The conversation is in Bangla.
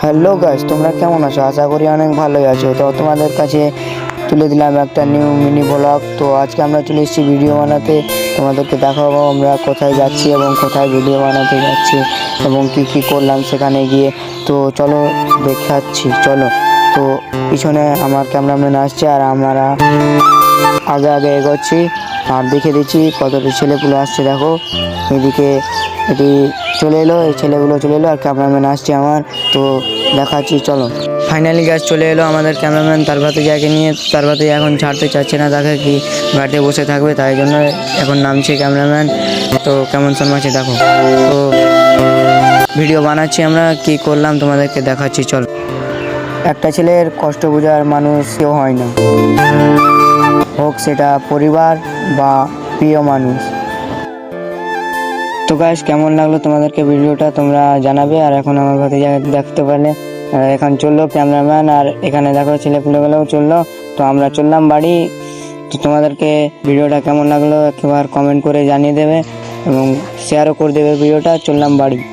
হ্যালো গাইস, তোমরা কেমন আছো? আশা করি অনেক ভালোই আছো। তো তোমাদের কাছে তুলে দিলাম একটা নিউ মিনি ব্লগ। তো আজকে আমরা চলে এসেছি ভিডিও বানাতে। তোমাদেরকে দেখাবো আমরা কোথায় যাচ্ছি এবং কোথায় ভিডিও বানাতে যাচ্ছি এবং কি কি করলাম সেখানে গিয়ে। তো চলো দেখাচ্ছি, চলো। তো পিছনে আমার ক্যামেরাম্যান আসছে আর আমরা আগে আগে এগোচ্ছি আর দেখে দিচ্ছি কতটা ছেলেপুলে আসছে। দেখো এদিকে এটি চলে এলো, এই ছেলেগুলো চলে এলো আর ক্যামেরাম্যান আসছে আমার। তো দেখাচ্ছি, চলো। ফাইনালি গ্যাস চলে এলো আমাদের ক্যামেরাম্যান তার ভাতিজাকে নিয়ে। তার ভাতিজা এখন ছাড়তে চাচ্ছে না, তাকে কি গাড়িতে বসে থাকবে, তাই জন্য এখন নামছে ক্যামেরাম্যান। তো কেমন শোনাচ্ছে দেখো। তো ভিডিও বানাচ্ছি, আমরা কি করলাম তোমাদেরকে দেখাচ্ছি, চলো। একটা ছেলের কষ্ট বোঝার মানুষ কেউ হয় না, হোক সেটা পরিবার বা প্রিয় মানুষ। তো গাইস, কেমন লাগলো তোমাদেরকে ভিডিওটা তোমরা জানাবে। আর এখন আমার ভাতিজা দেখতে পারলে এখন চললো ক্যামেরাম্যান, আর এখানে দেখো ছেলেপুলেগুলোও চললো। তো আমরা চললাম বাড়ি। তো তোমাদেরকে ভিডিওটা কেমন লাগলো একবার কমেন্ট করে জানিয়ে দেবে এবং শেয়ারও করে দেবে ভিডিওটা। চললাম বাড়ি।